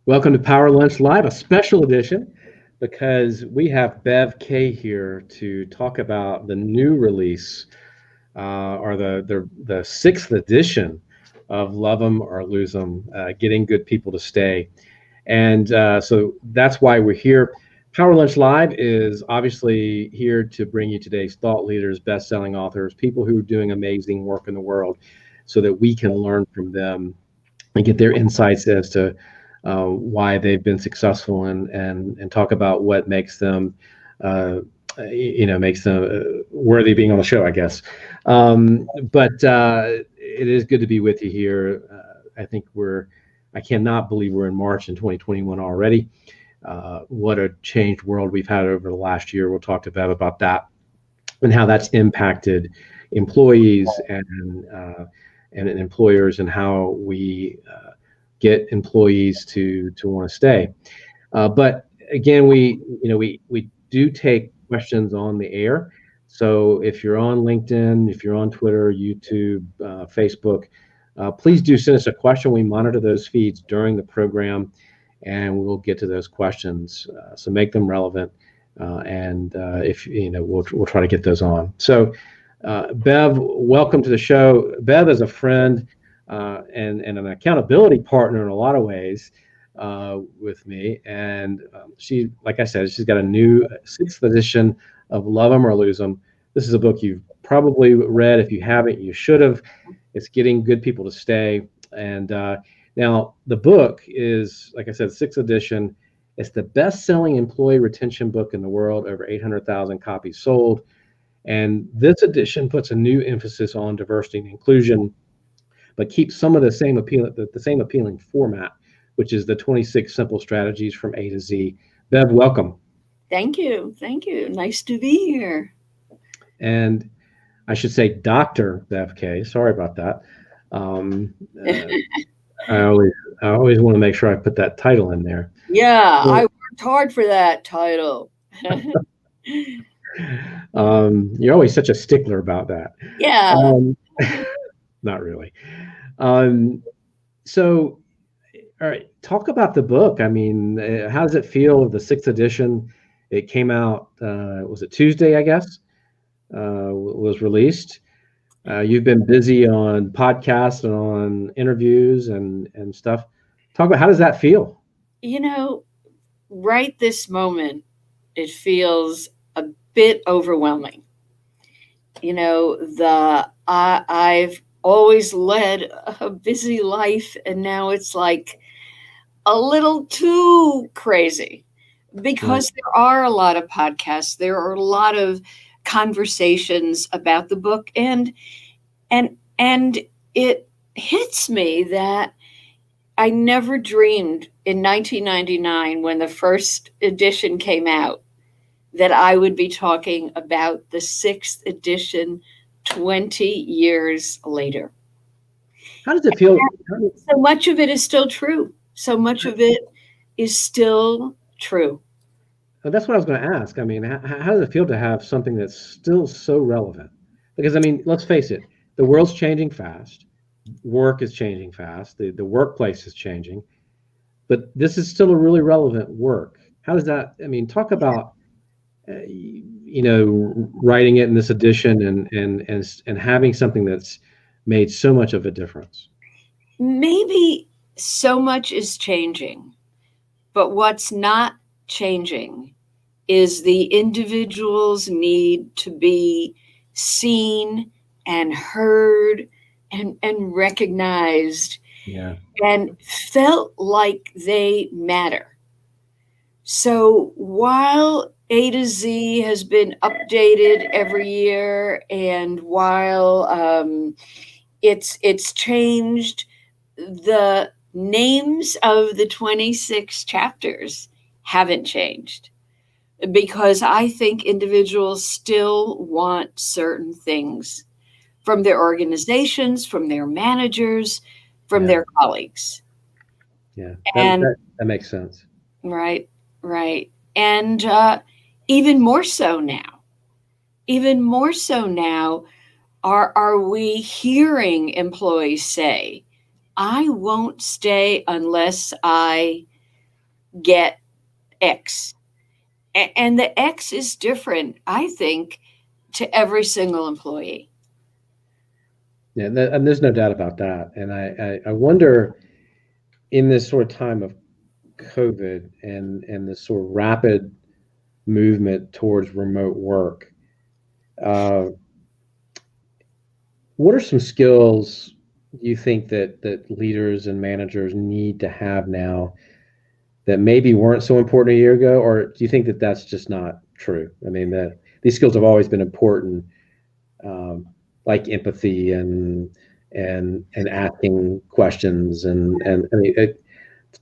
Welcome to Power Lunch Live, a special edition, because we have Bev Kaye here to talk about the new release, or the sixth edition of Love 'Em or Lose 'Em, Getting Good People to Stay. And so that's why we're here. Power Lunch Live is obviously here to bring you today's thought leaders, best-selling authors, people who are doing amazing work in the world so that we can learn from them and get their insights as to why they've been successful and talk about what makes them makes them worthy of being on the show, I guess. But it is good to be with you here. I cannot believe we're in March in 2021 already. What a changed world we've had over the last year. We'll talk to Bev about that and how that's impacted employees and employers, and how we get employees to want to stay. But again, we do take questions on the air. So if you're on LinkedIn, if you're on Twitter, YouTube, Facebook, please do send us a question. We monitor those feeds during the program, and we'll get to those questions. So make them relevant, and if we'll try to get those on. So, Bev, welcome to the show. Bev is a friend and an accountability partner in a lot of ways with me. And she, like I said, she's got a new sixth edition of Love 'Em or Lose 'Em. This is a book you've probably read. If you haven't, you should have. It's Getting Good People to Stay. And now the book is, like I said, sixth edition. It's the best-selling employee retention book in the world, over 800,000 copies sold. And this edition puts a new emphasis on diversity and inclusion, but keeps some of the same appealing format, which is the 26 simple strategies from A to Z. Bev, welcome. Thank you. Nice to be here. And I should say Dr. Bev Kaye. Sorry about that. I always want to make sure I put that title in there. Yeah, I worked hard for that title. You're always such a stickler about that. Yeah. Not really. So, all right, talk about the book. I mean, how does it feel? The sixth edition, it came out, was it Tuesday, I guess, was released. You've been busy on podcasts and on interviews and stuff. Talk about, how does that feel? Right this moment, it feels a bit overwhelming. I've always led a busy life, and now it's like a little too crazy, because there are a lot of podcasts, there are a lot of conversations about the book, and it hits me that I never dreamed in 1999, when the first edition came out, that I would be talking about the sixth edition 20 years later. How does it feel? So much of it is still true. Well, that's what I was going to ask. I mean, how does it feel to have something that's still so relevant? Because, I mean, let's face it, the world's changing fast. Work is changing fast. The workplace is changing. But this is still a really relevant work. How does that, I mean, talk about, writing it in this edition and having something that's made so much of a difference. Maybe so much is changing, but what's not changing is the individual's need to be seen and heard and recognized, and felt like they matter. So while A to Z has been updated every year, and while it's changed, the names of the 26 chapters haven't changed, because I think individuals still want certain things from their organizations, from their managers, from their colleagues. Yeah, that makes sense. Right. And even more so now, are we hearing employees say, I won't stay unless I get X. And the X is different, I think, to every single employee. Yeah, and there's no doubt about that. And I wonder, in this sort of time of COVID and this sort of rapid movement towards remote work, uh, what are some skills you think that leaders and managers need to have now that maybe weren't so important a year ago, or do you think that that's just not true? I mean, that these skills have always been important, um, like empathy and asking questions and I mean,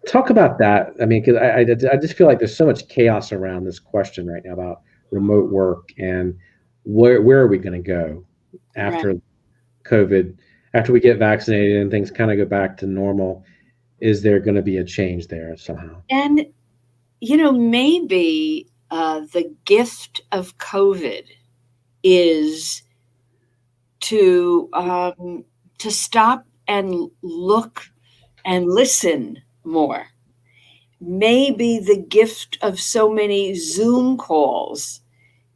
talk about that. I mean, because I just feel like there's so much chaos around this question right now about remote work and where are we going to go Right. after COVID, after we get vaccinated and things kind of go back to normal. Is there going to be a change there somehow? And, maybe the gift of COVID is to stop and look and listen more. Maybe the gift of so many Zoom calls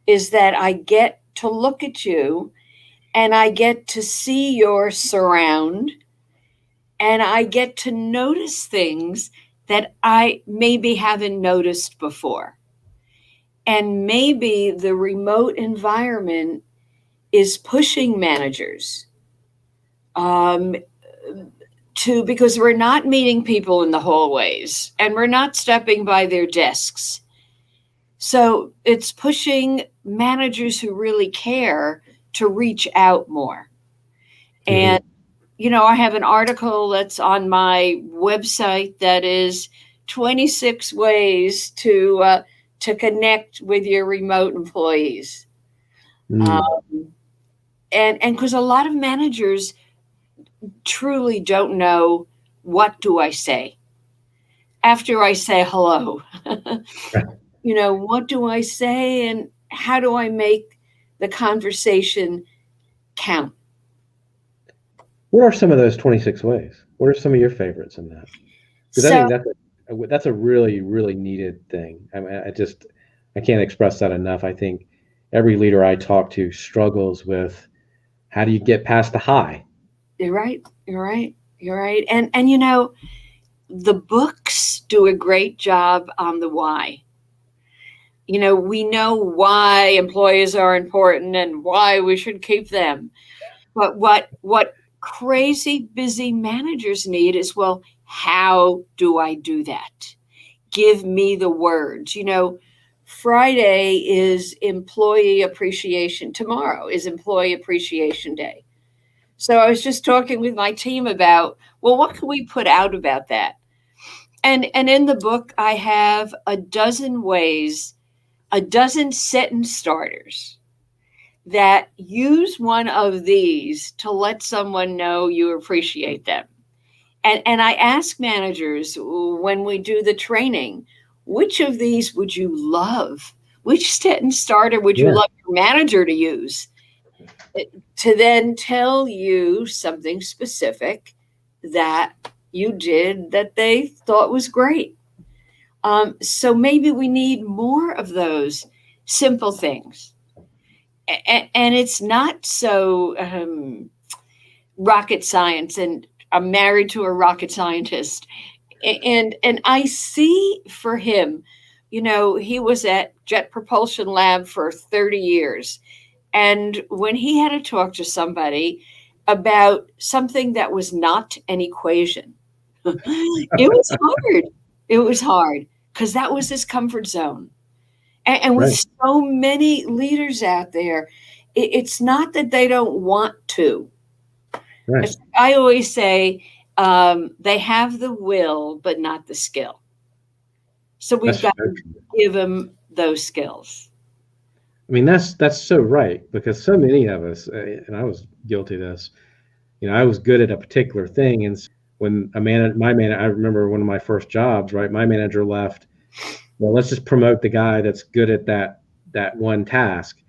is that I get to look at you and I get to see your surround and I get to notice things that I maybe haven't noticed before. And maybe the remote environment is pushing managers um, because we're not meeting people in the hallways and we're not stepping by their desks. So it's pushing managers who really care to reach out more. And, Mm-hmm. I have an article that's on my website that is 26 ways to connect with your remote employees. Mm. Um, and because a lot of managers truly don't know, what do I say after I say hello? What do I say and how do I make the conversation count? What are some of those 26 ways? What are some of your favorites in that? Because I So, think that's a really, really needed thing. I mean, I can't express that enough. I think every leader I talk to struggles with how do you get past the high? you're right. You're right. You're right. And the books do a great job on the why. We know why employees are important and why we should keep them. But what crazy busy managers need is, well, how do I do that? Give me the words. Friday is employee appreciation. Tomorrow is employee appreciation day. So I was just talking with my team about, well, what can we put out about that? And in the book, I have a dozen sentence starters that use one of these to let someone know you appreciate them. And I ask managers when we do the training, which of these would you love? Which sentence starter would you Yeah, love your manager to use? To then tell you something specific that you did that they thought was great. So maybe we need more of those simple things. And it's not so rocket science. And I'm married to a rocket scientist. And I see for him, he was at Jet Propulsion Lab for 30 years. And when he had to talk to somebody about something that was not an equation, it was hard. It was hard because that was his comfort zone. And with right, so many leaders out there, it's not that they don't want to. right. I always say they have the will, but not the skill. So we've got That's to give them those skills. I mean, that's so right because so many of us, and I was guilty of this. I was good at a particular thing, and when I remember one of my first jobs, right? My manager left. Well, let's just promote the guy that's good at that one task,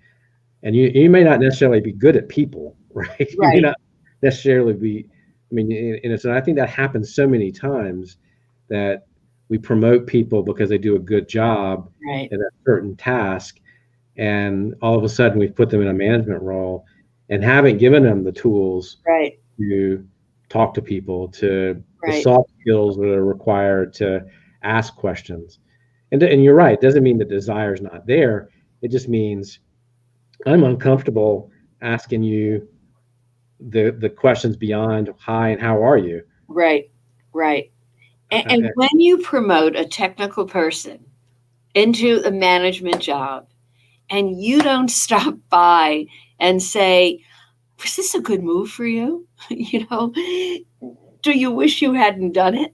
and you may not necessarily be good at people, right? You may Right. not necessarily be. I mean, and I think that happens so many times that we promote people because they do a good job Right. in a certain task, and all of a sudden we've put them in a management role and haven't given them the tools Right. to talk to people, to the Right. soft skills that are required to ask questions. And you're right, it doesn't mean the desire is not there. It just means I'm uncomfortable asking you the questions beyond hi and how are you. Right. Right. And Uh, when you promote a technical person into a management job and you don't stop by and say, was this a good move for you? You know, do you wish you hadn't done it?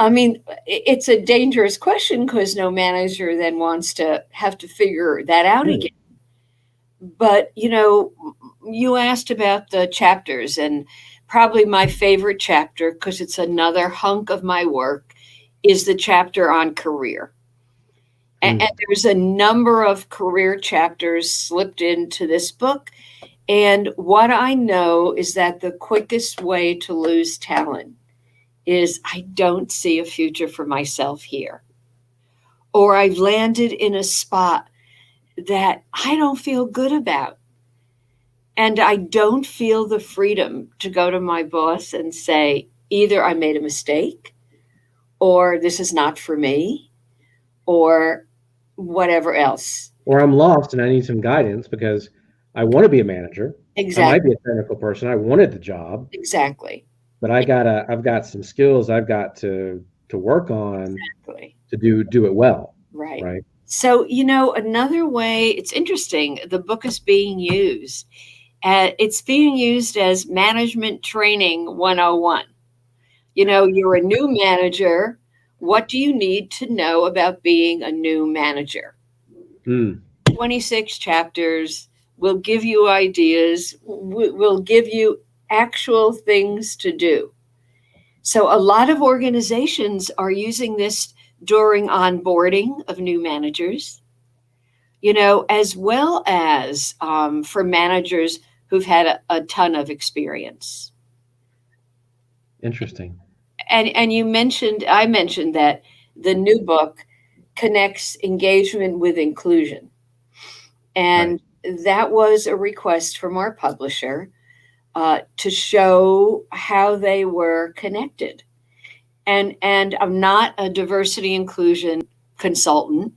I mean, it's a dangerous question because no manager then wants to have to figure that out yeah. again. But, you asked about the chapters, and probably my favorite chapter, because it's another hunk of my work, is the chapter on career. And there's a number of career chapters slipped into this book. And what I know is that the quickest way to lose talent is I don't see a future for myself here. Or I've landed in a spot that I don't feel good about. And I don't feel the freedom to go to my boss and say, either I made a mistake, or this is not for me, or whatever else. Or I'm lost and I need some guidance because I want to be a manager. I might Exactly. be a technical person. I wanted the job, Exactly. but I've got some skills I've got to work on Exactly. to do it well. Right. Right. So, another way, it's interesting, the book is being used. It's being used as management training 101. You're a new manager. What do you need to know about being a new manager? Mm, 26 chapters will give you ideas, will give you actual things to do. So, a lot of organizations are using this during onboarding of new managers, as well as for managers who've had a ton of experience. interesting. And I mentioned that the new book connects engagement with inclusion. Right. And that was a request from our publisher to show how they were connected. And I'm not a diversity inclusion consultant,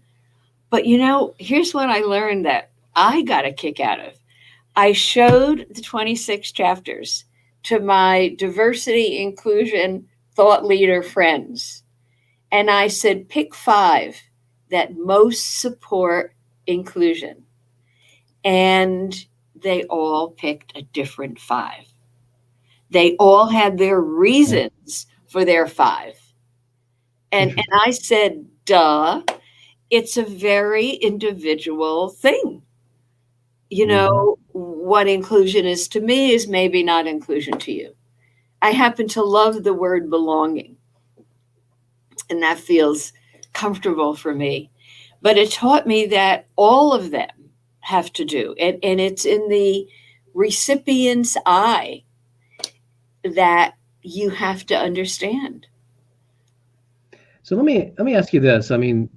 but here's what I learned that I got a kick out of. I showed the 26 chapters to my diversity inclusion thought leader friends. And I said, pick 5 that most support inclusion. And they all picked a different 5. They all had their Okay. reasons for their 5. And Interesting. I said, duh, it's a very individual thing. Hmm. What inclusion is to me is maybe not inclusion to you. I happen to love the word belonging, and that feels comfortable for me. But it taught me that all of them have to do, and it's in the recipient's eye that you have to understand. So let me ask you this. I mean,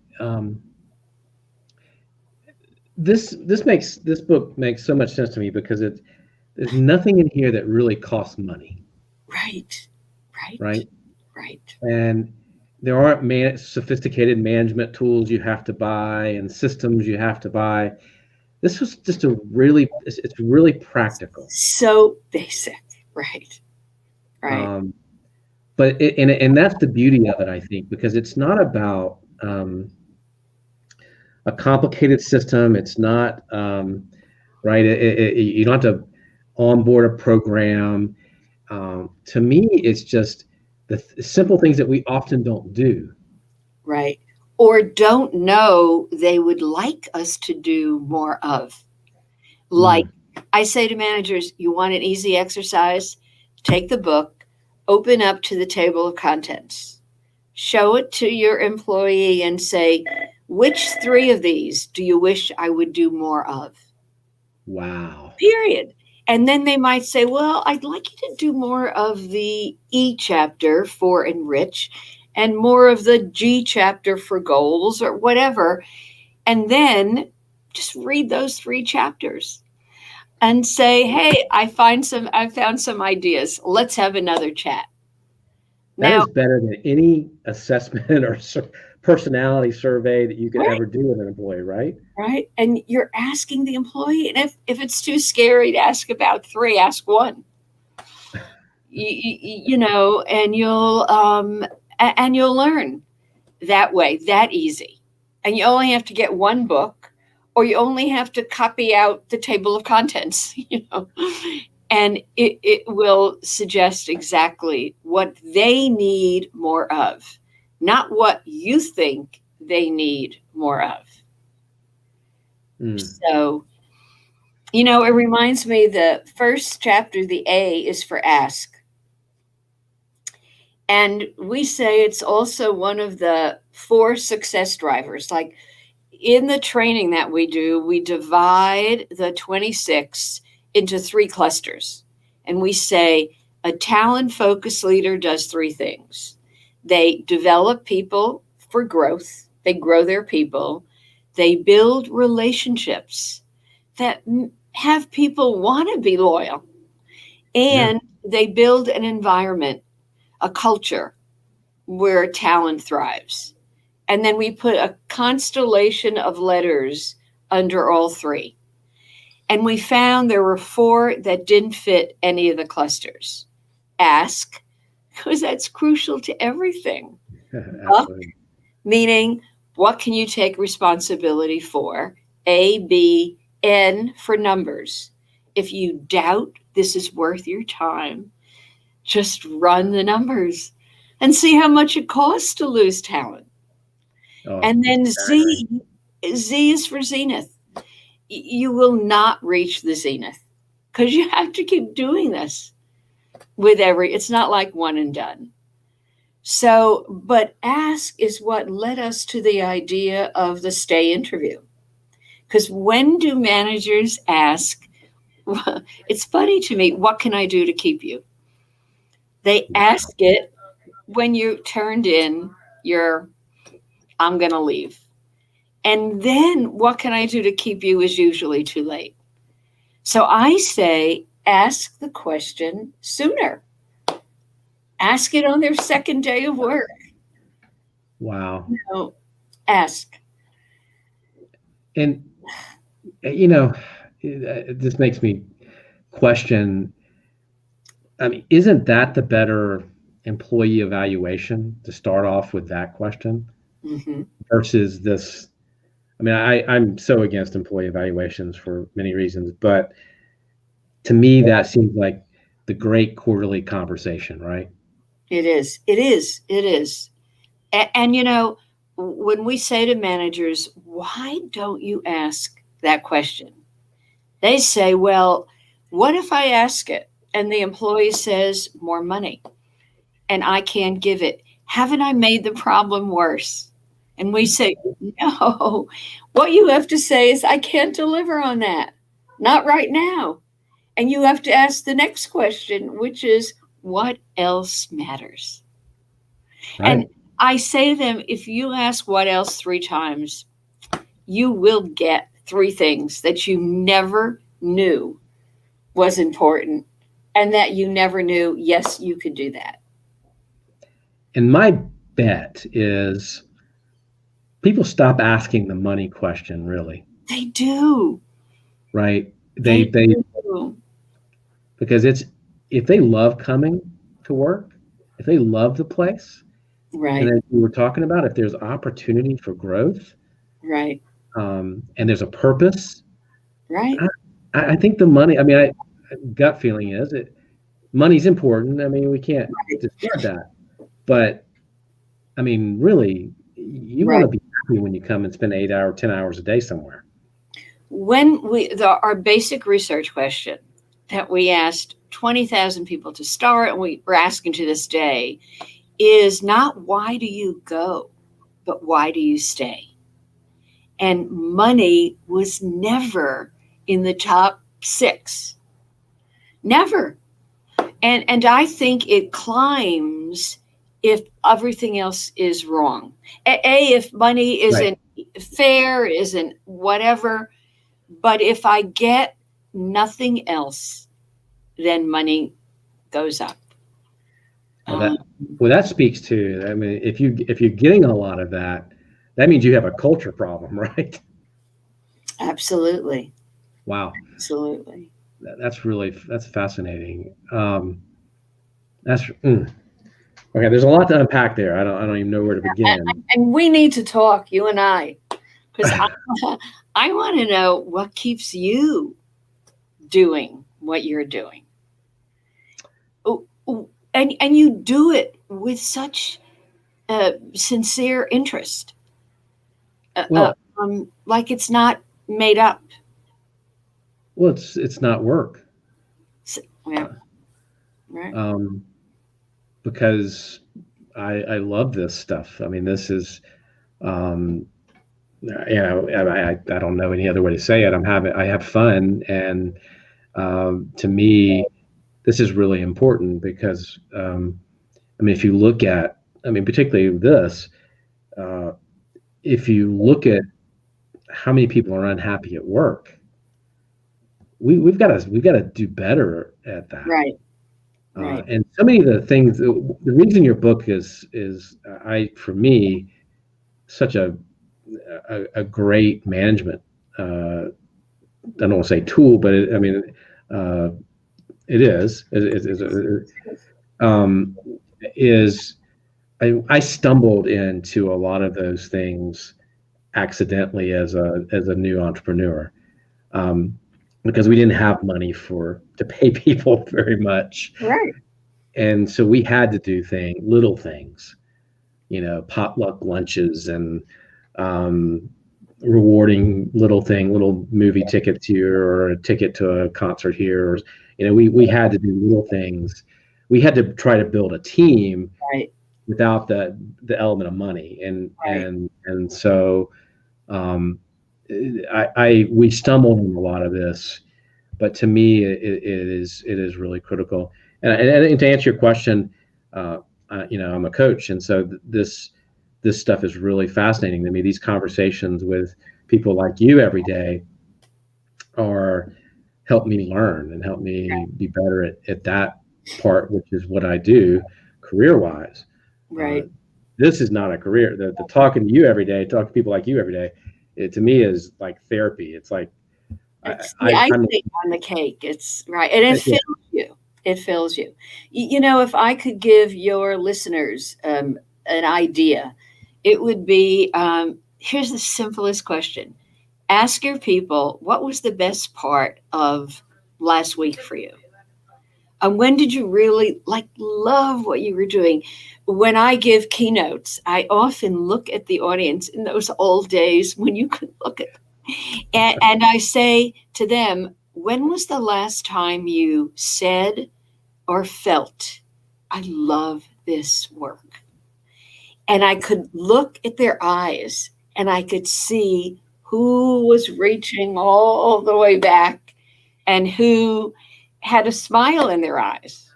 this book makes so much sense to me because there's nothing in here that really costs money, Right, right, right? right. And there aren't sophisticated management tools you have to buy and systems you have to buy. This was just it's really practical. So basic. Right, right, Um, but and that's the beauty of it, I think, because it's not about a complicated system. It's not right. You don't have to onboard a program. To me, it's just the simple things that we often don't do. right. Or don't know they would like us to do more of. Like Mm, I say to managers, you want an easy exercise? Take the book, open up to the table of contents, show it to your employee and say, which 3 of these do you wish I would do more of? wow. Period. And then they might say, well, I'd like you to do more of the E chapter for enrich. and more of the G chapter for goals or whatever. And then just read those 3 chapters and say, hey, I found some ideas. Let's have another chat. That Now, is better than any assessment or personality survey that you could right, ever do with an employee, right? right. And you're asking the employee. And if it's too scary to ask about 3, ask 1. You know, and you'll learn that way, that easy. And you only have to get 1 book, or you only have to copy out the table of contents, you know, and it will suggest exactly what they need more of, not what you think they need more of. So, you know, it reminds me the first chapter, the A, is for ask. And we say it's also one of the 4 success drivers. Like in the training that we do, we divide the 26 into 3 clusters. And we say a talent focused leader does 3 things. They develop people for growth, they grow their people, they build relationships that have people want to be loyal, and they build an environment, a culture where talent thrives. And then we put a constellation of letters under all 3. And we found there were 4 that didn't fit any of the clusters. Ask, because that's crucial to everything. Buck, meaning what can you take responsibility for? A, B, N for numbers. If you doubt this is worth your time, just run the numbers and see how much it costs to lose talent. And then Z is for zenith. You will not reach the zenith because you have to keep doing this with it's not like one and done. So, but ask is what led us to the idea of the stay interview. Because when do managers ask, it's funny to me, what can I do to keep you? They ask it when you turned in your, I'm going to leave. And then what can I do to keep you is usually too late. So I say, ask the question sooner. Ask it on their second day of work. Wow. You know, ask. And, you know, this makes me question, I mean, isn't that the better employee evaluation to start off with that question versus this? I mean, I'm so against employee evaluations for many reasons, but to me, that seems like the great quarterly conversation, right? It is. It is. It is. And, you know, when we say to managers, why don't you ask that question? They say, well, what if I ask it and the employee says more money and I can't give it? Haven't I made the problem worse? And we say, no, what you have to say is, I can't deliver on that. Not right now. And you have to ask the next question, which is, what else matters? Right. And I say to them, if you ask what else 3 times, you will get 3 things that you never knew was important and that you never knew, yes, you could do that. And my bet is people stop asking the money question, really. They do. Right? They do. Because if they love coming to work, if they love the place, right, and as we were talking about, if there's opportunity for growth, right, and there's a purpose, right, I think the money. I mean, gut feeling is money's important. I mean, we can't discard that, but I mean, really, you want to be happy when you come and spend 8 hours, 10 hours a day somewhere. When our basic research question that we asked 20,000 people to start, and we're asking to this day, is not why do you go, but why do you stay? And money was never in the top 6. Never. And I think it climbs if everything else is wrong. If money isn't fair, isn't whatever, but if I get nothing else, then money goes up. That speaks to, I mean, if you're getting a lot of that, that means you have a culture problem, right? Absolutely. Wow. Absolutely. That's fascinating. Okay. There's a lot to unpack there. I don't even know where to begin. And we need to talk, you and I, because I want to know what keeps you doing what you're doing. And you do it with such sincere interest. Like it's not made up. Well, it's not work. Yeah. Right. Because I love this stuff. I mean, this is, I don't know any other way to say it. I have fun, and to me, this is really important because, I mean, if you look at, I mean, particularly this, if you look at how many people are unhappy at work, we've got to do better at that. Right. Right. And so many of the things, the reason your book is for me, such a great management, I don't want to say tool, but it is I stumbled into a lot of those things accidentally as a new entrepreneur, because we didn't have money to pay people very much. Right. And so we had to do little things, potluck lunches and rewarding little movie tickets here or a ticket to a concert here. Or, we had to do little things. We had to try to build a team without the element of money. And so we stumbled on a lot of this, but to me, it is really critical. And to answer your question, I'm a coach, and so this stuff is really fascinating to me. These conversations with people like you every day help me learn and help me be better at that part, which is what I do career-wise. Right. This is not a career. The talking to you every day, talking to people like you every day, it to me is like therapy. It's like icing on the cake. It's right, and it fills you. It fills you. If I could give your listeners an idea, it would be, here's the simplest question. Ask your people, what was the best part of last week for you? And when did you really love what you were doing? When I give keynotes, I often look at the audience in those old days when you could look at them. And I say to them, when was the last time you said or felt, I love this work? And I could look at their eyes and I could see who was reaching all the way back and who had a smile in their eyes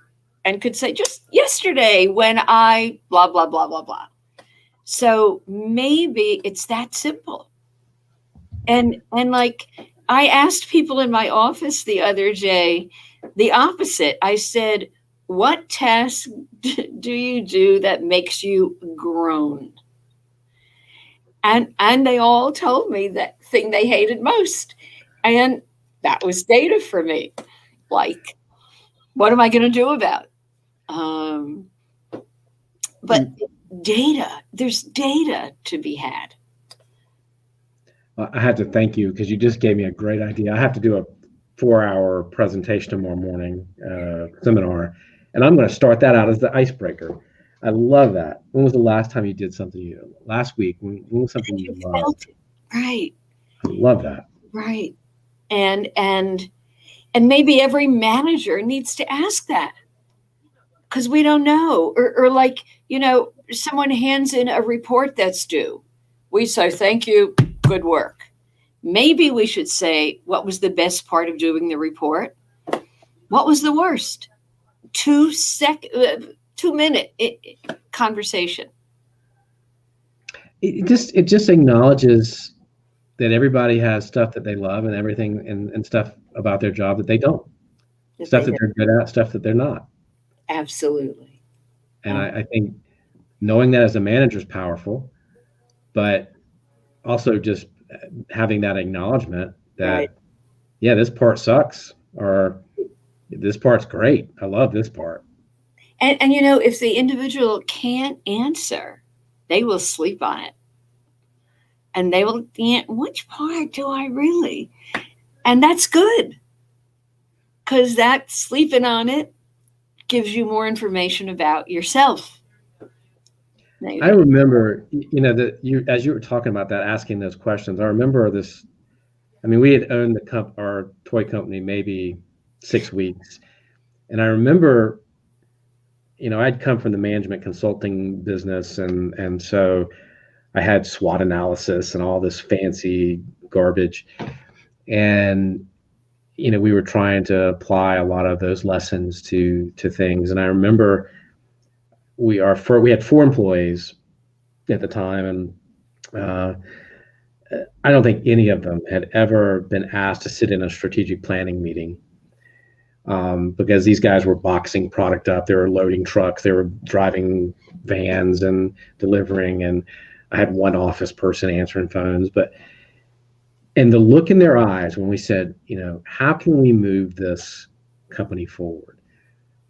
and could say, just yesterday when I blah, blah, blah, blah, blah. So maybe it's that simple. And I asked people in my office the other day, the opposite. I said, what task do you do that makes you groan? And they all told me that thing they hated most. And that was data for me. Like, what am I going to do about it? But there's data to be had. I have to thank you because you just gave me a great idea. I have to do a 4-hour presentation tomorrow morning, seminar, and I'm going to start that out as the icebreaker. I love that. When was the last time you did something last week? When was something you loved? Right. I love that. Right. And maybe every manager needs to ask that because we don't know. Or someone hands in a report that's due. We say, thank you, good work. Maybe we should say, what was the best part of doing the report? What was the worst? 2 2-minute conversation. It just acknowledges that everybody has stuff that they love and everything and stuff about their job that they don't. Stuff that they're good at, stuff that they're not. Absolutely. And I think knowing that as a manager is powerful, but also just having that acknowledgement that, yeah, this part sucks, or this part's great. I love this part. And you know, if the individual can't answer, they will sleep on it. And they will think, which part do I really? And that's good. Because that sleeping on it gives you more information about yourself. Maybe. I remember, you know, that as you were talking about that, asking those questions, I remember this. I mean, we had owned our toy company maybe 6 weeks. And I remember, you know, I'd come from the management consulting business. And so I had SWOT analysis and all this fancy garbage. And, you know, we were trying to apply a lot of those lessons to things. And I remember we had 4 employees at the time. And I don't think any of them had ever been asked to sit in a strategic planning meeting. Because these guys were boxing product up, they were loading trucks, they were driving vans and delivering, and I had one office person answering phones. And the look in their eyes when we said, you know, how can we move this company forward?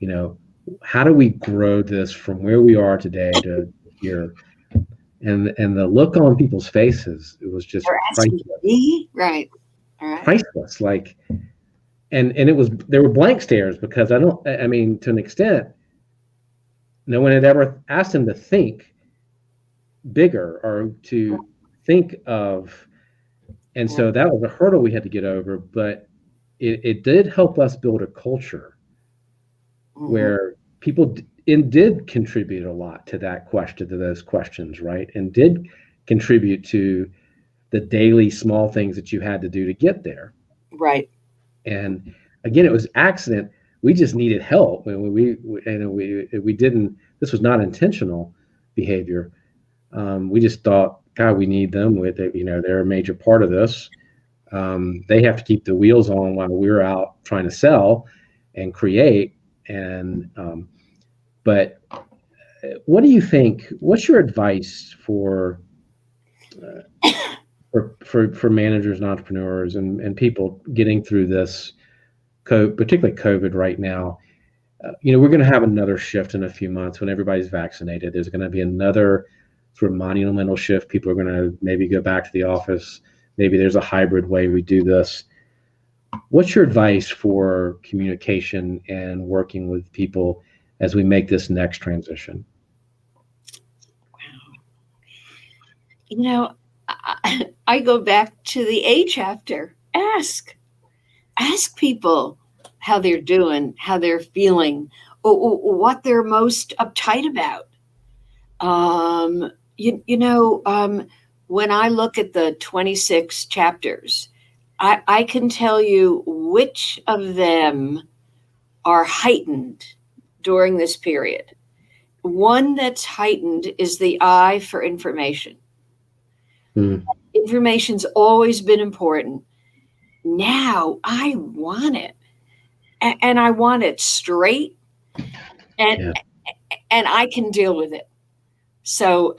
You know, how do we grow this from where we are today to here? And the look on people's faces, it was just priceless. Right. Priceless. Like, and there were blank stares, because I mean, to an extent, no one had ever asked him to think bigger or to think of. And so that was a hurdle we had to get over, but it did help us build a culture where people did contribute a lot to that question, to those questions, right? And did contribute to the daily small things that you had to do to get there. Right. And again, it was accident. We just needed help. We didn't. This was not intentional behavior. We just thought, God, we need them. With it, you know, they're a major part of this. They have to keep the wheels on while we're out trying to sell and create. And but what do you think? What's your advice for managers and entrepreneurs and people getting through this, particularly COVID right now? You know, we're going to have another shift in a few months when everybody's vaccinated. There's going to be another sort of monumental shift. People are going to maybe go back to the office. Maybe there's a hybrid way we do this. What's your advice for communication and working with people as we make this next transition? You know, I go back to the A chapter. Ask people how they're doing, how they're feeling, what they're most uptight about. When I look at the 26 chapters, I can tell you which of them are heightened during this period. One that's heightened is the I for information. Information's always been important. Now I want it, and I want it straight, and I can deal with it. So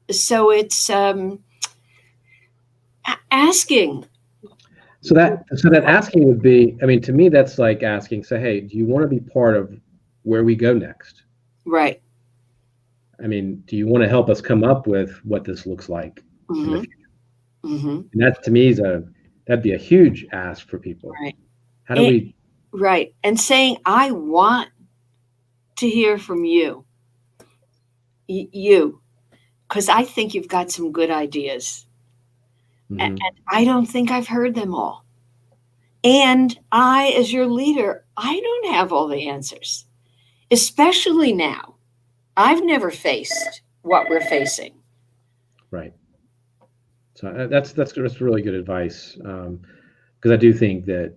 it's asking. So that asking would be, I mean, to me, that's like asking, say, hey, do you want to be part of where we go next? Right. I mean, do you want to help us come up with what this looks like in the future? And that, to me, that'd be a huge ask for people. Right. How do we? Right. And saying, I want to hear from you. Because I think you've got some good ideas. And I don't think I've heard them all. And I, as your leader, I don't have all the answers, especially now. I've never faced what we're facing. Right. So that's really good advice, because I do think that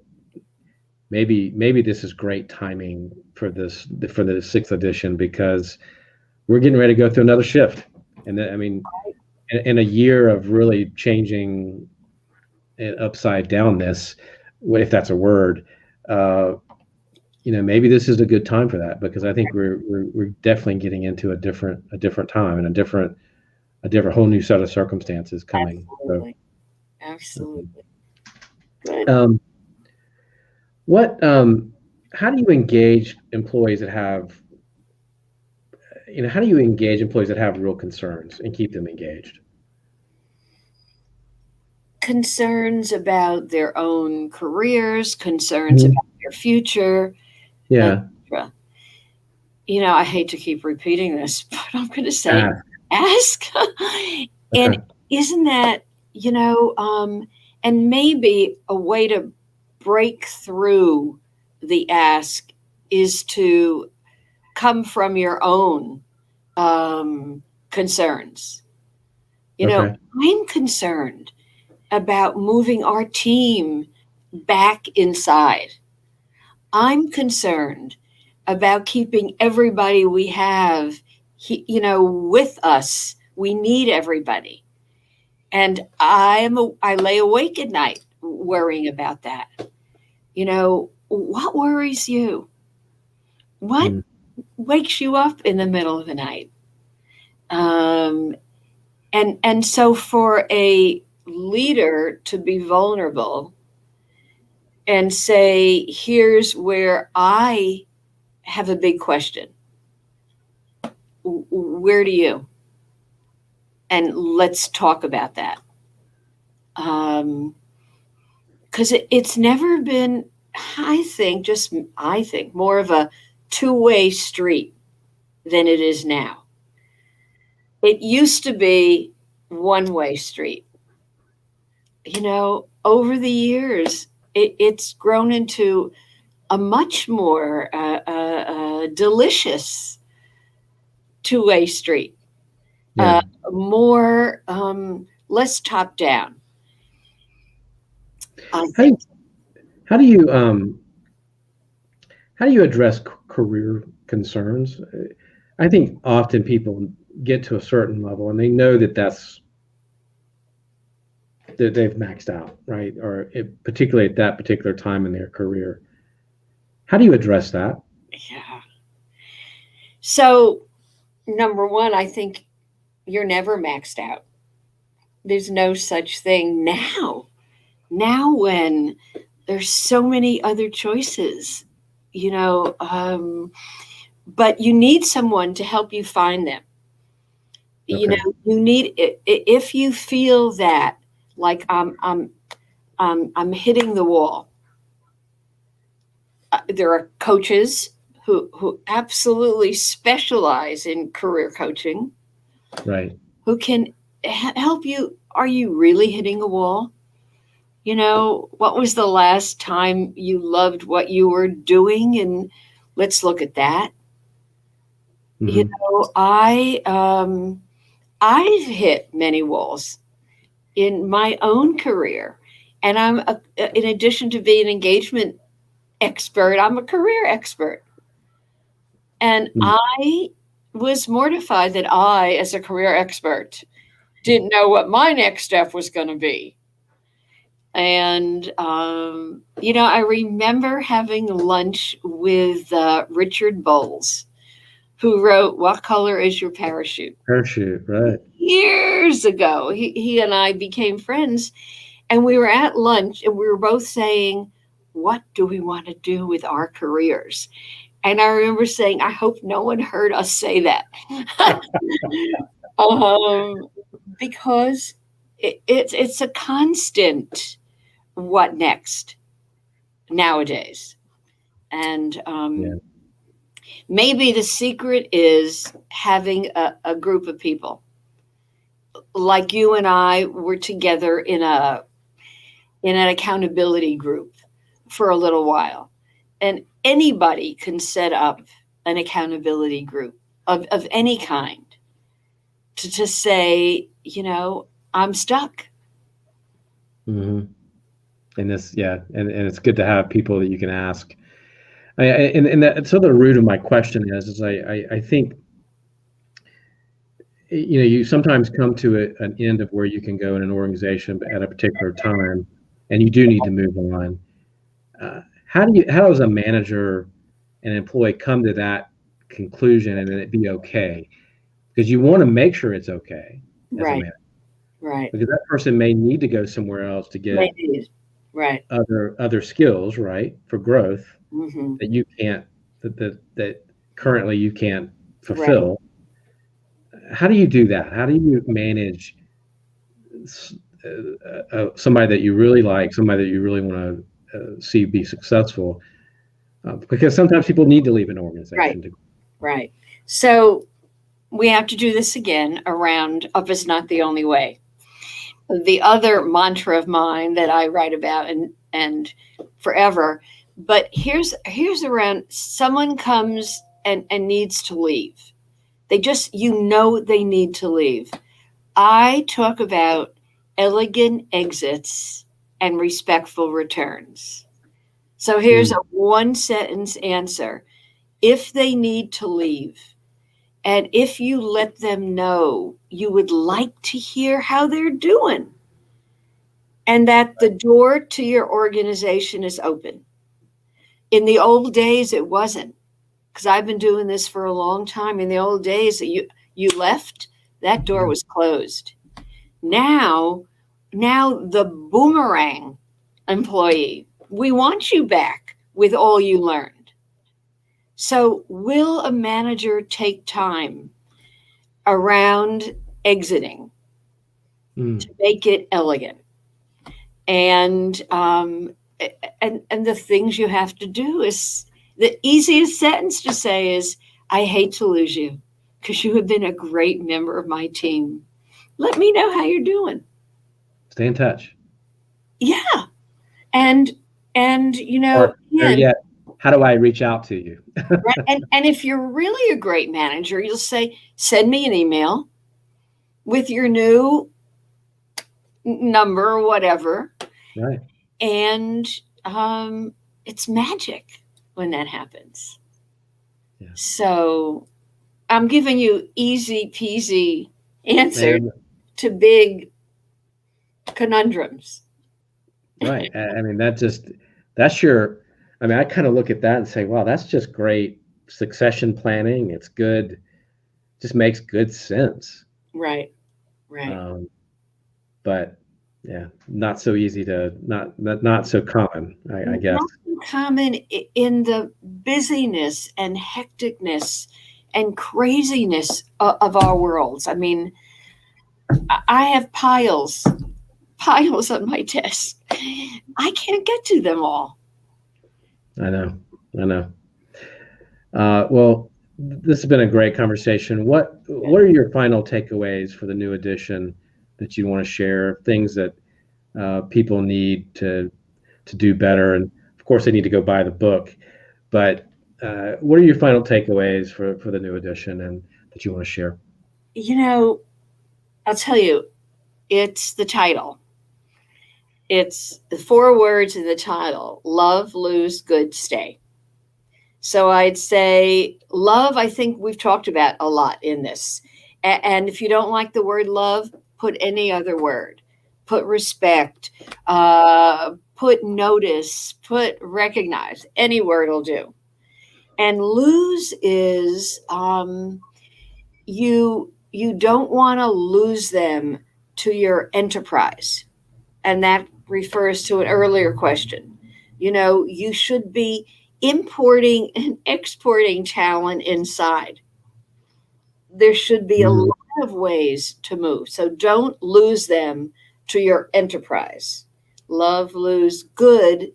maybe this is great timing for the sixth edition, because we're getting ready to go through another shift. And I mean, in a year of really changing and upside downness, if that's a word, uh, maybe this is a good time for that, because I think we're definitely getting into a different time, and a different whole new set of circumstances coming. So, Absolutely. Absolutely. Good. um, what how do you engage employees that have how do you engage employees that have real concerns and keep them engaged? Concerns about their own careers, concerns Mhm. about their future, Yeah. etc. I hate to keep repeating this, but I'm going to say Ah, ask. And okay. isn't that, and maybe a way to break through the ask is to come from your own concerns. Okay. I'm concerned about moving our team back inside. I'm concerned about keeping everybody we have, with us. We need everybody. And I lay awake at night worrying about that. What worries you? What Mm, wakes you up in the middle of the night? Um, and so for a leader to be vulnerable and say, here's where I have a big question. Where do you? And let's talk about that. Because it's never been, I think, more of a two-way street than it is now. It used to be one-way street. Over the years, it's grown into a much more delicious two-way street, yeah. more less top down, I How do you, think. how do you how do you address career concerns? I think often people get to a certain level and they know that they've maxed out, right? Or particularly at that particular time in their career. How do you address that? Yeah. So, number one, I think you're never maxed out. There's no such thing now. Now, when there's so many other choices, you know, um, but you need someone to help you find them. Okay. You need if you feel that like I'm hitting the wall. There are coaches who absolutely specialize in career coaching Right. who can help you. Are you really hitting a wall? What was the last time you loved what you were doing? And let's look at that. Hmm. I've hit many walls in my own career, and in addition to being an engagement expert, I'm a career expert. And I was mortified that I, as a career expert, didn't know what my next step was going to be. And, I remember having lunch with Richard Bowles, who wrote What Color is Your Parachute? Parachute. Right. Years ago. He and I became friends, and we were at lunch, and we were both saying, what do we want to do with our careers? And I remember saying, I hope no one heard us say that. um, because it's a constant what next nowadays. And Yeah. maybe the secret is having a group of people like you and I were together in an accountability group for a little while. And anybody can set up an accountability group of any kind to say, I'm stuck. Hmm. And this, yeah, and it's good to have people that you can ask. And that, so the root of my question is I think, you sometimes come to an end of where you can go in an organization at a particular time, and you do need to move on. How does a manager and employee come to that conclusion and then it be okay? Because you want to make sure it's okay as a Right. manager, Right. because that person may need to go somewhere else to get Maybe. Right. other skills, right, for growth Hmm. that you can't that currently you can't Right. fulfill. How do you do that? How do you manage somebody that you really like, somebody that you really want to see be successful? Because sometimes people need to leave an Right. organization to. Right. So we have to do this again around up is not the only way. The other mantra of mine that I write about and forever. But here's around someone comes and needs to leave. They just they need to leave. I talk about elegant exits and respectful returns. So here's Mm, a one sentence answer. If they need to leave, and if you let them know you would like to hear how they're doing, and that the door to your organization is open. In the old days, it wasn't, because I've been doing this for a long time. In the old days, you left, that door yeah, was closed. Now, now the boomerang employee, we want you back with all you learned. So, will a manager take time around exiting mm, to make it elegant? And and the things you have to do is the easiest sentence to say is, I hate to lose you because you have been a great member of my team. Let me know how you're doing. stay in touch. Yeah. And Or better again, yet, how do I reach out to you? right, and if you're really a great manager, you'll say, send me an email with your new number or whatever. Right. And it's magic when that happens. Yeah. So I'm giving you easy peasy answers And to big conundrums. right. I mean, that's your, I mean, I kind of look at that and say, wow, that's just great succession planning. It's good, just makes good sense. Right, right. Um, but yeah, not so easy to, not so common, I guess. Not uncommon in the busyness and hecticness and craziness of our worlds. I mean, I have piles on my desk. I can't get to them all. I know. I know. Well, this has been a great conversation. What are your final takeaways for the new edition that you want to share? Things that people need to do better, and of course, they need to go buy the book. But what are your final takeaways for the new edition and that you want to share? You know, I'll tell you, it's the title. It's the four words in the title: love, lose, good, stay. So I'd say love, I think we've talked about a lot in this. And if you don't like the word love, put any other word. Put respect, put notice, put recognize. Any word will do. And lose is you don't want to lose them to your enterprise. And that refers to an earlier question. You should be importing and exporting talent inside. There should be a Mhm. lot of ways to move. So don't lose them to your enterprise. Love, lose, good.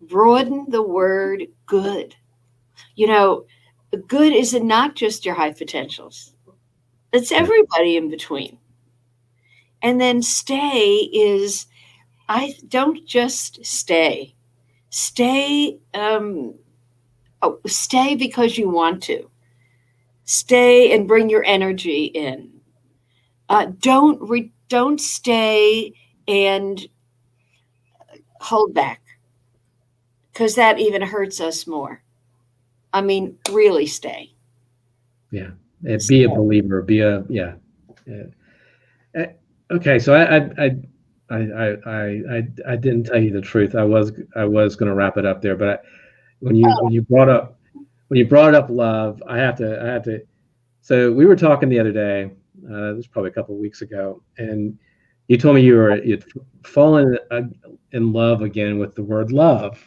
Broaden the word good. You know, good is not just your high potentials, it's Yeah. everybody in between. And then stay is, I don't just stay. Stay, stay because you want to. Stay and bring your energy in. Don't stay and hold back, because that even hurts us more. I mean, really stay. Yeah. Be a believer. Yeah. Uh, Okay, so I didn't tell you the truth. I was going to wrap it up there, but when you brought up love, I have to. So we were talking the other day. This was probably a couple of weeks ago, and you told me you'd fallen in love again with the word love.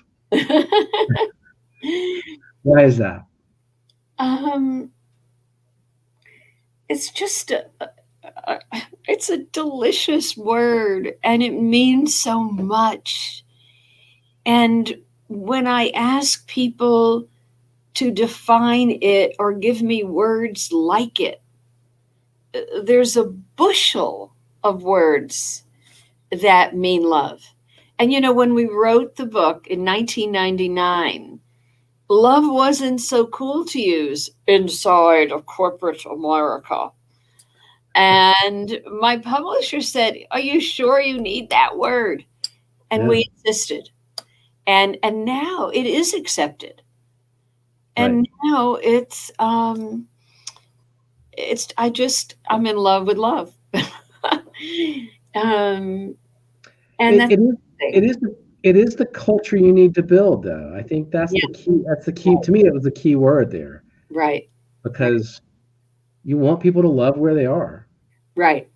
Why is that? um, it's just a, it's a delicious word, and it means so much. And when I ask people to define it or give me words like it, there's a bushel of words that mean love. And when we wrote the book in 1999, love wasn't so cool to use inside of corporate America. And my publisher said, "Are you sure you need that word?" And Yeah. we insisted. And now it is accepted. And Right. now I'm in love with love. um, and It, that's it is the it thing. is it is the culture you need to build, though. I think that's the Yeah, key. That's the key to me. It was the key word there right, right, because you want people to love where they are, right,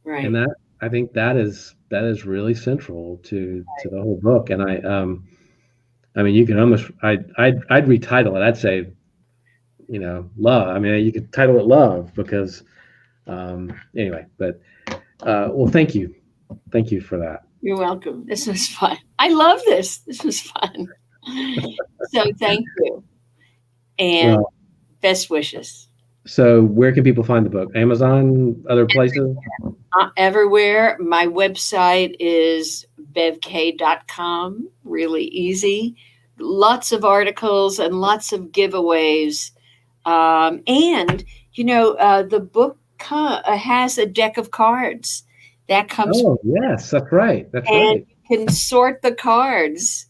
and right. that I think that is really central to the whole book. And I mean, you can almost I'd retitle it. I'd say, love. I mean, you could title it love because anyway. But well, thank you for that. You're welcome. This was fun. I love this. This was fun. So thank you, and Well, best wishes. so where can people find the book? Amazon, other places? Everywhere. My website is bevkaye.com. Really easy. Lots of articles and lots of giveaways. And, the book has a deck of cards that comes, Oh, yes, that's right. That's and right. you can sort the cards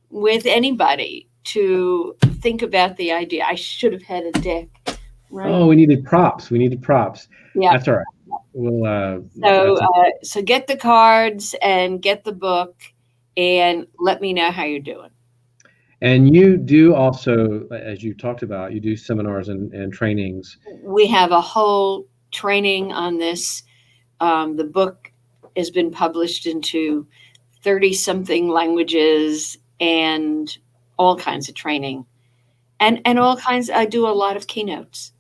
with anybody to think about the idea. I should have had a deck, right? Oh, we needed props. We needed props. Yeah. That's all right. Well, So, that's so get the cards and get the book, and let me know how you're doing. and you do also, as you talked about, you do seminars and trainings. We have a whole training on this. The book has been published into 30 something languages and all kinds of training, and all kinds. I do a lot of keynotes.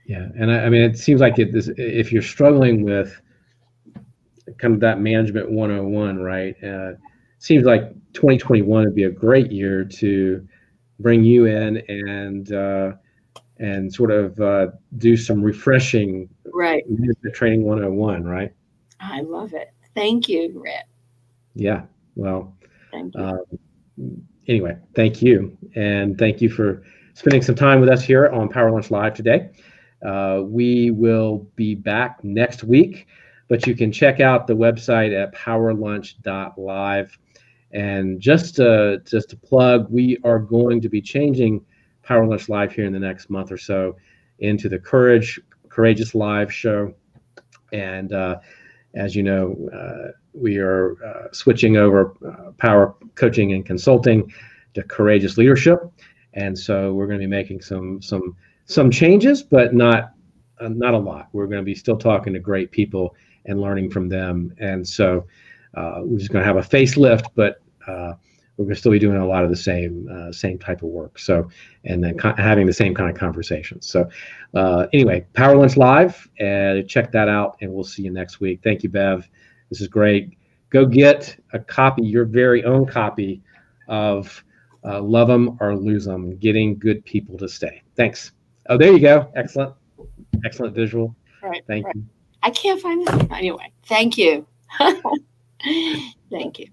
Yeah, and I mean, it seems like if you're struggling with kind of that management 101, right? Seems like 2021 would be a great year to bring you in and sort of do some refreshing Right. management training 101, right? I love it. Thank you, Rhett. Yeah. Well, Thank you. uh, anyway, thank you. And thank you for spending some time with us here on Power Lunch Live today. We will be back next week, but you can check out the website at powerlunch.live. And just to plug, we are going to be changing Power Lunch Live here in the next month or so into the Courageous Live show. And as you know, we are switching over power coaching and consulting to courageous leadership. And so we're going to be making some changes, but not a lot. We're going to be still talking to great people and learning from them. And so we're just going to have a facelift, but we're going to still be doing a lot of the same type of work. So, and then having the same kind of conversations. So anyway, Power Lunch Live, check that out, and we'll see you next week. Thank you, Bev. This is great. Go get a copy, your very own copy of Love Them or Lose Them, Getting Good People to Stay. Thanks. Oh, there you go. Excellent visual. Right. Thank Right. you. I can't find it anyway. Thank you. Thank you.